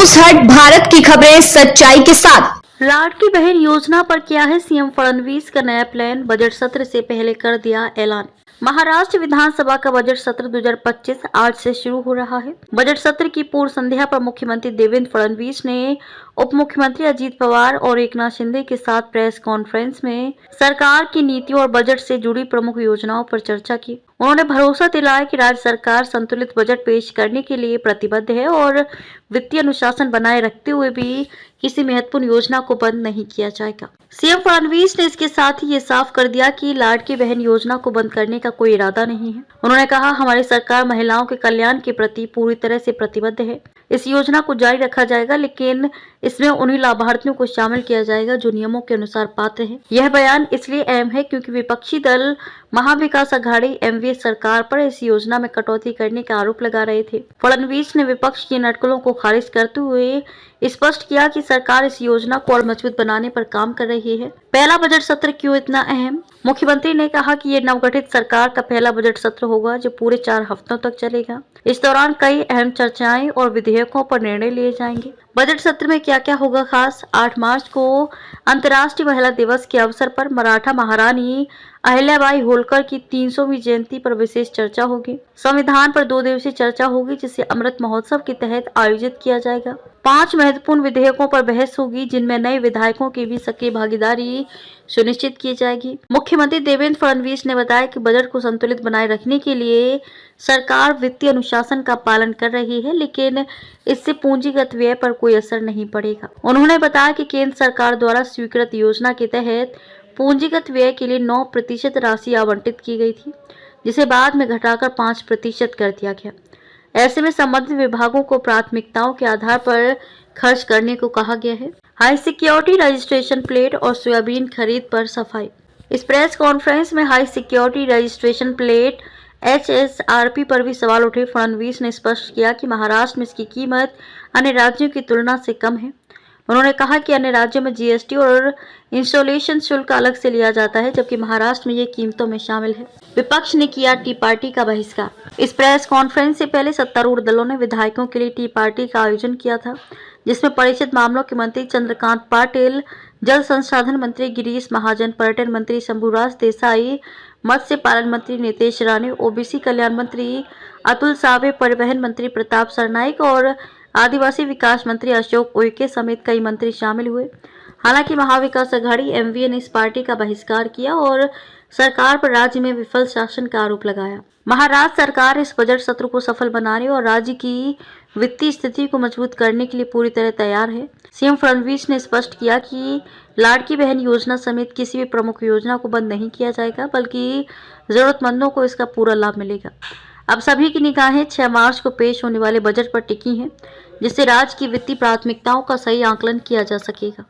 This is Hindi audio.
न्यूज हट, भारत की खबरें सच्चाई के साथ। लाडली बहन योजना पर क्या है सीएम फडणवीस का नया प्लान, बजट सत्र से पहले कर दिया ऐलान। महाराष्ट्र विधानसभा का बजट सत्र 2025 आज से शुरू हो रहा है। बजट सत्र की पूर्व संध्या पर मुख्यमंत्री देवेंद्र फडणवीस ने उप मुख्यमंत्री अजीत पवार और एकनाथ शिंदे के साथ प्रेस कॉन्फ्रेंस में सरकार की नीतियों और बजट से जुड़ी प्रमुख योजनाओं पर चर्चा की। उन्होंने भरोसा दिलाया कि राज्य सरकार संतुलित बजट पेश करने के लिए प्रतिबद्ध है और वित्तीय अनुशासन बनाए रखते हुए भी किसी महत्वपूर्ण योजना को बंद नहीं किया जाएगा। सीएम फडणवीस ने इसके साथ ही ये साफ कर दिया कि लाडली बहन योजना को बंद करने का कोई इरादा नहीं है। उन्होंने कहा, हमारी सरकार महिलाओं के कल्याण के प्रति पूरी तरह से प्रतिबद्ध है। इस योजना को जारी रखा जाएगा, लेकिन इसमें उन्हीं लाभार्थियों को शामिल किया जाएगा जो नियमों के अनुसार पात्र हैं। यह बयान इसलिए अहम है क्योंकि विपक्षी दल महाविकास अघाड़ी एमवीए सरकार पर इस योजना में कटौती करने का आरोप लगा रहे थे। फडणवीस ने विपक्ष की नटकलों को खारिज करते हुए स्पष्ट किया कि सरकार इस योजना को और मजबूत बनाने पर काम कर रही है। पहला बजट सत्र क्यों इतना अहम? मुख्यमंत्री ने कहा कि ये नवगठित सरकार का पहला बजट सत्र होगा जो पूरे 4 हफ्तों तक चलेगा। इस दौरान कई अहम चर्चाएं और विधेयकों पर निर्णय लिए जाएंगे। बजट सत्र में क्या क्या होगा खास? 8 मार्च को अंतर्राष्ट्रीय महिला दिवस के अवसर पर मराठा महारानी अहिल्याबाई होलकर की 300वीं जयंती पर विशेष चर्चा होगी। संविधान पर 2 दिवसीय चर्चा होगी जिसे अमृत महोत्सव के तहत आयोजित किया जाएगा। 5 महत्वपूर्ण विधेयकों पर बहस होगी जिनमें नए विधायकों की भी सक्रिय भागीदारी सुनिश्चित की जाएगी। मुख्यमंत्री देवेंद्र फडणवीस ने बताया कि बजट को संतुलित बनाए रखने के लिए सरकार वित्तीय अनुशासन का पालन कर रही है, लेकिन इससे पूंजीगत व्यय पर कोई असर नहीं पड़ेगा। उन्होंने बताया कि केंद्र सरकार द्वारा स्वीकृत योजना के तहत पूंजीगत व्यय के लिए 9% राशि आवंटित की गई थी, जिसे बाद में घटाकर 5% कर दिया गया। ऐसे में संबंधित विभागों को प्राथमिकताओं के आधार पर खर्च करने को कहा गया है। हाई सिक्योरिटी रजिस्ट्रेशन प्लेट और सोयाबीन खरीद पर सफाई। इस प्रेस कॉन्फ्रेंस में high security registration plate HSRP पर भी सवाल उठे। फडणवीस ने स्पष्ट किया कि महाराष्ट्र में इसकी कीमत अन्य राज्यों की तुलना से कम है। उन्होंने कहा कि अन्य राज्यों में जीएसटी और इंस्टॉलेशन शुल्क अलग से लिया जाता है, जबकि महाराष्ट्र में ये कीमतों में शामिल है। विपक्ष ने किया टी पार्टी का बहिष्कार। इस प्रेस कॉन्फ्रेंस से पहले सत्तारूढ़ दलों ने विधायकों के लिए टी पार्टी का आयोजन किया था, जिसमें परिषद मामलों के मंत्री चंद्रकांत पाटिल, जल संसाधन मंत्री गिरीश महाजन, पर्यटन मंत्री शंभुराज देसाई, मत्स्य पालन मंत्री नितेश राणे, ओबीसी कल्याण मंत्री अतुल सावे, परिवहन मंत्री प्रताप सरनाईक और आदिवासी विकास मंत्री अशोक उइके समेत कई मंत्री शामिल हुए। हालांकि महाविकास अघाड़ी एमवीए ने इस पार्टी का बहिष्कार किया और सरकार पर राज्य में विफल शासन का आरोप लगाया। महाराष्ट्र सरकार इस बजट सत्र को सफल बनाने और राज्य की वित्तीय स्थिति को मजबूत करने के लिए पूरी तरह तैयार है। सीएम फडणवीस ने स्पष्ट किया कि लाडली बहन योजना समेत किसी भी प्रमुख योजना को बंद नहीं किया जाएगा, बल्कि जरूरतमंदों को इसका पूरा लाभ मिलेगा। अब सभी की निगाहें 6 मार्च को पेश होने वाले बजट पर टिकी हैं, जिससे राज्य की वित्तीय प्राथमिकताओं का सही आकलन किया जा सकेगा।